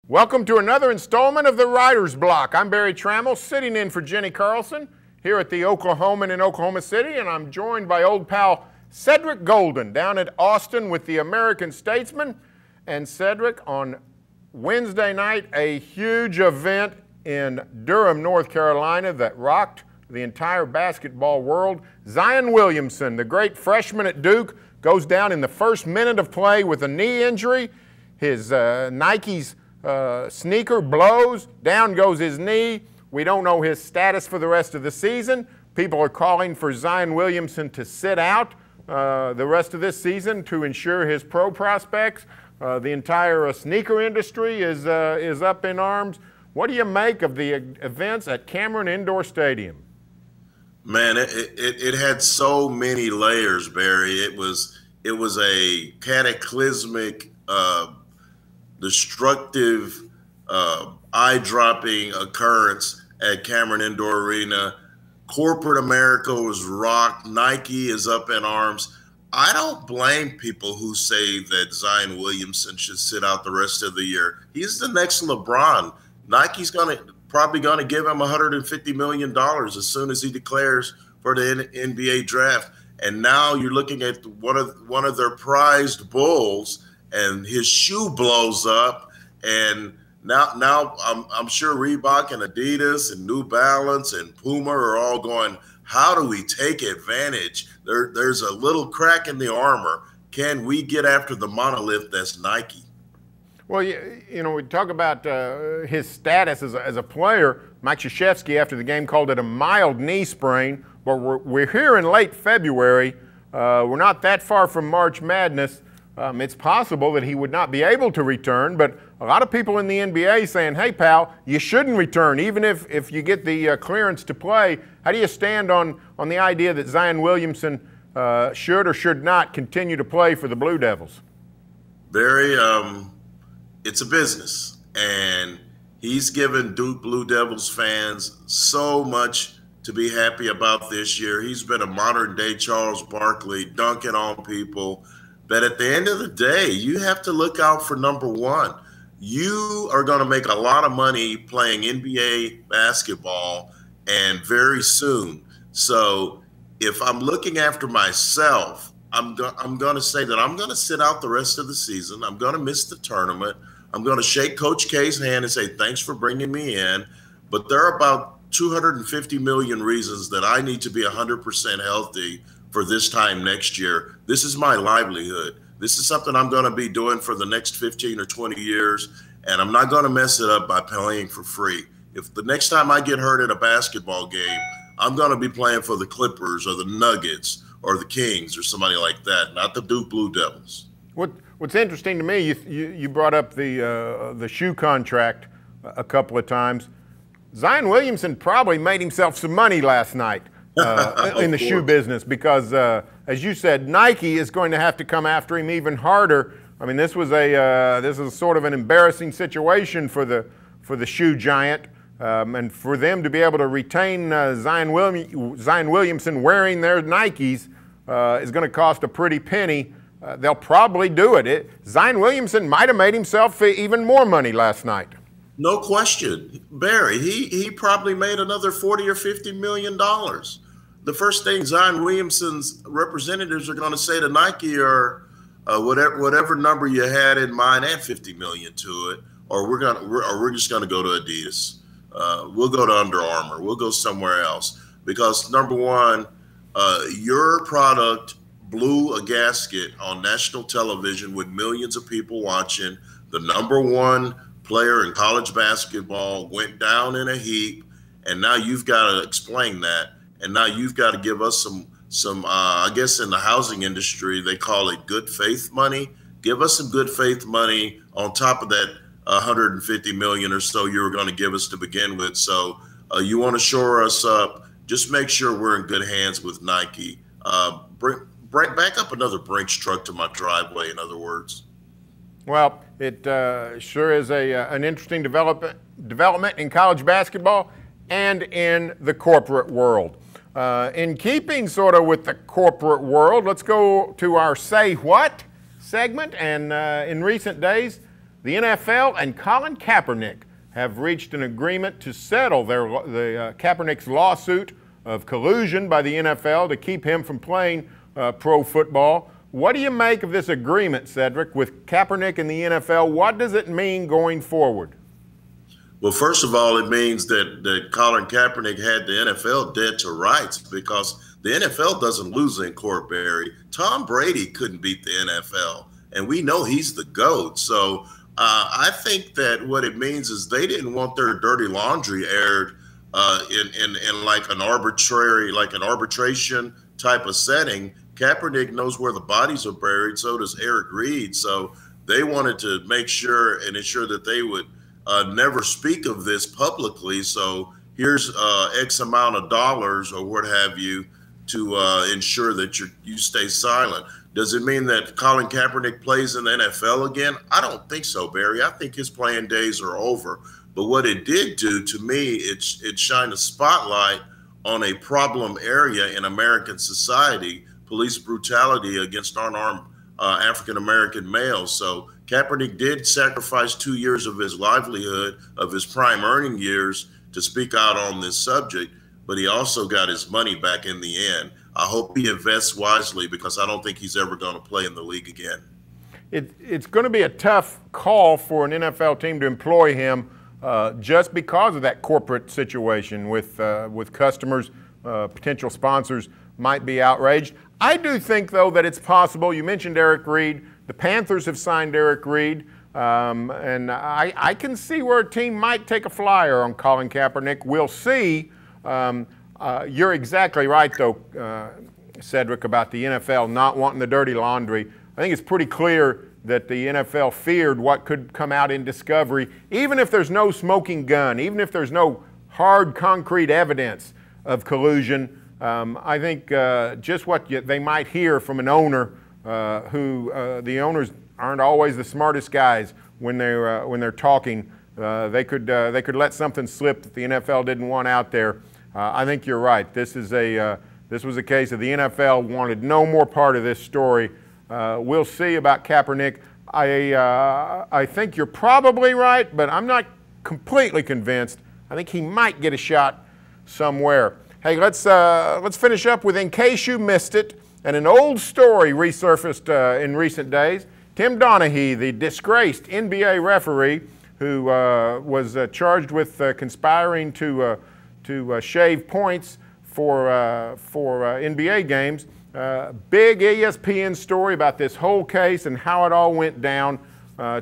Welcome to another installment of the Writer's Block. I'm Barry Tramel, sitting in for Jenny Carlson here at the Oklahoman in Oklahoma City, and I'm joined by old pal Cedric Golden down at Austin with the American Statesman. And Cedric, on Wednesday night, a huge event in Durham, North Carolina that rocked the entire basketball world. Zion Williamson, the great freshman at Duke, goes down in the first minute of play with a knee injury. His Nike's sneaker blows, down goes his knee. We don't know his status for the rest of the season. People are calling for Zion Williamson to sit out the rest of this season to ensure his pro prospects. The entire sneaker industry is up in arms. What do you make of the events at Cameron Indoor Stadium? Man, it had so many layers, Barry. It was a cataclysmic, destructive, eye-dropping occurrence at Cameron Indoor Arena. Corporate America was rocked. Nike is up in arms. I don't blame people who say that Zion Williamson should sit out the rest of the year. He's the next LeBron. Nike's probably going to give him $150 million as soon as he declares for the NBA draft. And now you're looking at one of their prized bulls, and his shoe blows up, and now I'm sure Reebok and Adidas and New Balance and Puma are all going, how do we take advantage? There's a little crack in the armor. Can we get after the monolith that's Nike? Well, you know, we talk about his status as a player. Mike Krzyzewski, after the game, called it a mild knee sprain, but we're here in late February. We're not that far from March Madness. It's possible that he would not be able to return, but a lot of people in the NBA saying, hey, pal, you shouldn't return, even if you get the clearance to play. How do you stand on the idea that Zion Williamson should or should not continue to play for the Blue Devils? Barry, it's a business, and he's given Duke Blue Devils fans so much to be happy about this year. He's been a modern-day Charles Barkley, dunking on people. But at the end of the day, you have to look out for number one. You are going to make a lot of money playing NBA basketball, and very soon. So if I'm looking after myself, I'm going to say that I'm going to sit out the rest of the season. I'm going to miss the tournament. I'm going to shake Coach K's hand and say, thanks for bringing me in. But there are about 250 million reasons that I need to be 100% healthy for this time next year. This is my livelihood. This is something I'm going to be doing for the next 15 or 20 years, and I'm not going to mess it up by playing for free. If the next time I get hurt at a basketball game, I'm going to be playing for the Clippers or the Nuggets or the Kings or somebody like that, not the Duke Blue Devils. What's interesting to me, you brought up the shoe contract a couple of times. Zion Williamson probably made himself some money last night. In the shoe business, because as you said, Nike is going to have to come after him even harder. I mean, this is sort of an embarrassing situation for the shoe giant, and for them to be able to retain Zion Williamson wearing their Nikes is going to cost a pretty penny. They'll probably do it. Zion Williamson might have made himself even more money last night. No question. Barry, he probably made another $40 or $50 million. The first thing Zion Williamson's representatives are going to say to Nike are whatever number you had in mind, add $50 million to it, or we're just going to go to Adidas. We'll go to Under Armour. We'll go somewhere else, because number one, your product blew a gasket on national television with millions of people watching. The number one player in college basketball went down in a heap, and now you've got to explain that, and now you've got to give us some I guess in the housing industry they call it good faith money. Give us some good faith money on top of that 150 million or so you were going to give us to begin with. So you want to shore us up, just make sure we're in good hands with Nike. Back up another Brinks truck to my driveway, in other words. Well, it sure is an interesting development in college basketball and in the corporate world. In keeping sort of with the corporate world, let's go to our Say What segment. And in recent days, The NFL and Collin Kaepernick have reached an agreement to settle Kaepernick's lawsuit of collusion by the NFL to keep him from playing pro football. What do you make of this agreement, Cedric, with Kaepernick and the NFL? What does it mean going forward? Well, first of all, it means that Colin Kaepernick had the NFL dead to rights, because the NFL doesn't lose in court, Barry. Tom Brady couldn't beat the NFL, and we know he's the GOAT. So I think that what it means is they didn't want their dirty laundry aired in like an arbitration type of setting. Kaepernick knows where the bodies are buried, so does Eric Reed. So they wanted to make sure and ensure that they would never speak of this publicly. So here's X amount of dollars or what have you to ensure that you stay silent. Does it mean that Colin Kaepernick plays in the NFL again? I don't think so, Barry. I think his playing days are over. But what it did do to me, it shined a spotlight on a problem area in American society: police brutality against unarmed African-American males. So Kaepernick did sacrifice 2 years of his livelihood, of his prime earning years, to speak out on this subject, but he also got his money back in the end. I hope he invests wisely, because I don't think he's ever going to play in the league again. It's going to be a tough call for an NFL team to employ him just because of that corporate situation with customers, potential sponsors might be outraged. I do think, though, that it's possible. You mentioned Eric Reed. The Panthers have signed Eric Reed, and I can see where a team might take a flyer on Colin Kaepernick. We'll see. You're exactly right, though, Cedric, about the NFL not wanting the dirty laundry. I think it's pretty clear that the NFL feared what could come out in discovery, even if there's no smoking gun, even if there's no hard concrete evidence of collusion. I think just what they might hear from an owner who the owners aren't always the smartest guys when they're talking. They could let something slip that the NFL didn't want out there. I think you're right. This was a case of the NFL wanted no more part of this story. We'll see about Kaepernick. I think you're probably right, but I'm not completely convinced. I think he might get a shot somewhere. Hey, let's finish up with In Case You Missed It, and an old story resurfaced in recent days. Tim Donaghy, the disgraced NBA referee who was charged with conspiring to shave points for NBA games. Big ESPN story about this whole case and how it all went down.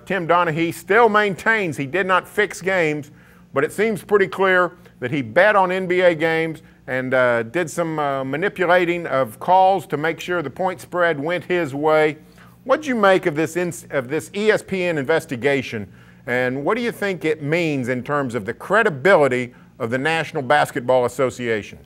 Tim Donaghy still maintains he did not fix games, but it seems pretty clear that he bet on NBA games and did some manipulating of calls to make sure the point spread went his way. What'd you make of this ESPN investigation, and what do you think it means in terms of the credibility of the National Basketball Association?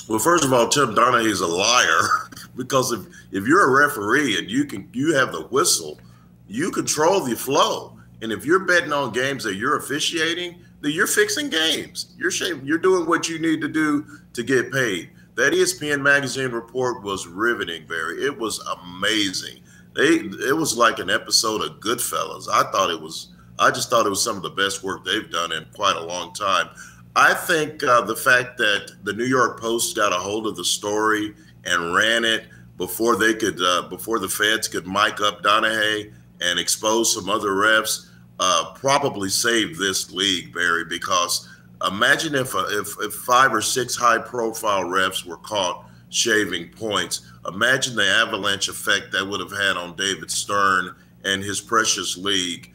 Well, first of all, Tim Donaghy is a liar, because if you're a referee and you have the whistle, you control the flow. And if you're betting on games that you're officiating, then you're fixing games. You're doing what you need to do to get paid. That ESPN magazine report was riveting, Barry. It was amazing. It was like an episode of Goodfellas. I just thought it was some of the best work they've done in quite a long time. I think the fact that the New York Post got a hold of the story and ran it before the feds could mic up Donaghy and expose some other refs probably saved this league, Barry, because imagine if 5 or 6 high-profile refs were caught shaving points. Imagine the avalanche effect that would have had on David Stern and his precious league.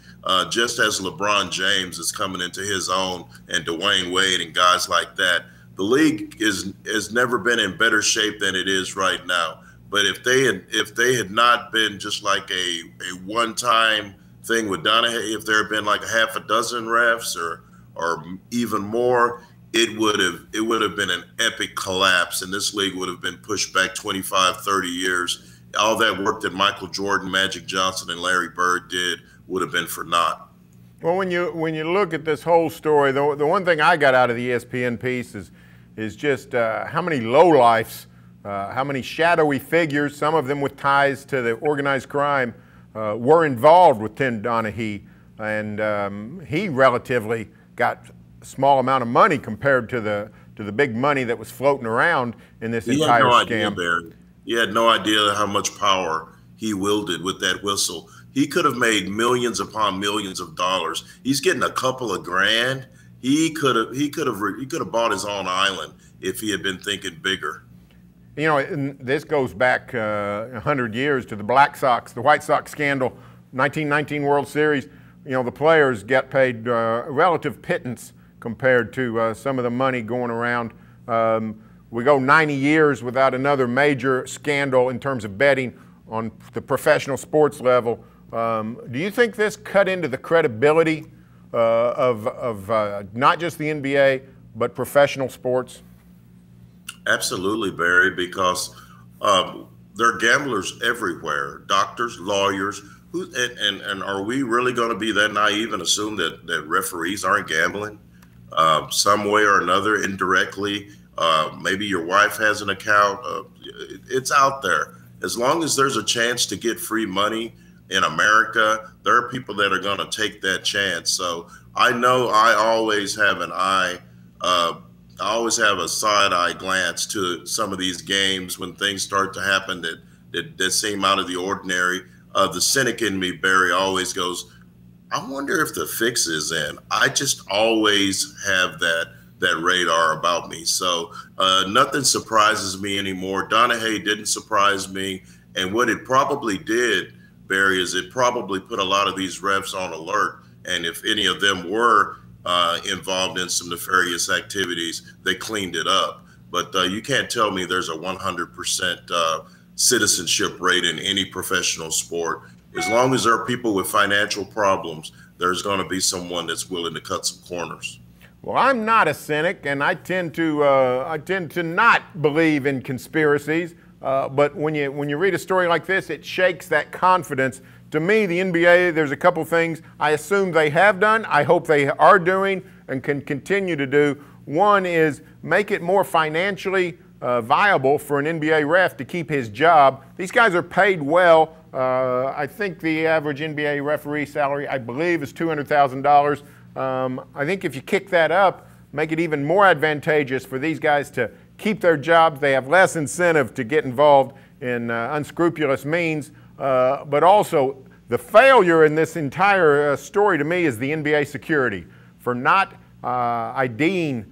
Just as LeBron James is coming into his own, and Dwayne Wade and guys like that, the league has never been in better shape than it is right now. But if they had not been just like a one-time thing with Donaghy, if there had been like a half a dozen refs or even more, it would have been an epic collapse, and this league would have been pushed back 25, 30 years. All that work that Michael Jordan, Magic Johnson, and Larry Bird did would have been for naught. Well, when you look at this whole story, the one thing I got out of the ESPN piece is just how many lowlifes, how many shadowy figures, some of them with ties to the organized crime, were involved with Tim Donaghy. and he relatively got a small amount of money compared to the big money that was floating around in this entire scam. Idea, Barry. He had no idea how much power he wielded with that whistle. He could have made millions upon millions of dollars. He's getting a couple of grand. He could have bought his own island if he had been thinking bigger. You know, and this goes back 100 years to the Black Sox, the White Sox scandal, 1919 World Series. You know, the players get paid a relative pittance compared to some of the money going around. We go 90 years without another major scandal in terms of betting on the professional sports level. Do you think this cut into the credibility of not just the NBA, but professional sports? Absolutely, Barry, because there are gamblers everywhere, doctors, lawyers. And are we really going to be that naive and assume that referees aren't gambling some way or another, indirectly? Maybe your wife has an account. It's out there. As long as there's a chance to get free money in America, there are people that are going to take that chance. So I know I always have an eye. I always have a side-eye glance to some of these games when things start to happen that seem out of the ordinary. The cynic in me, Barry, always goes, I wonder if the fix is in. I just always have that radar about me. So nothing surprises me anymore. Donaghy didn't surprise me. And what it probably did, Barry, is it probably put a lot of these refs on alert. And if any of them were involved in some nefarious activities, they cleaned it up. But you can't tell me there's a 100% citizenship rate in any professional sport. As long as there are people with financial problems, there's going to be someone that's willing to cut some corners. Well, I'm not a cynic, and I tend to not believe in conspiracies. But when you read a story like this, it shakes that confidence. To me, the NBA, there's a couple things I assume they have done, I hope they are doing, and can continue to do. One is make it more financially viable for an NBA ref to keep his job. These guys are paid well. I think the average NBA referee salary, I believe, is $200,000. I think if you kick that up, make it even more advantageous for these guys to keep their jobs. They have less incentive to get involved in unscrupulous means. But also, the failure in this entire story to me is the NBA security for not IDing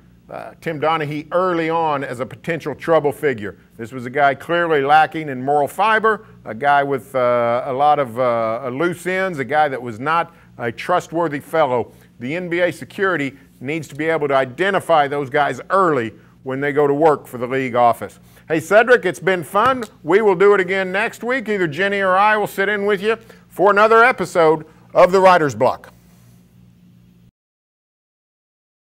Tim Donaghy early on as a potential trouble figure. This was a guy clearly lacking in moral fiber, a guy with a lot of loose ends, a guy that was not a trustworthy fellow. The NBA security needs to be able to identify those guys early when they go to work for the league office. Hey, Cedric, it's been fun. We will do it again next week. Either Jenny or I will sit in with you for another episode of The Writer's Block.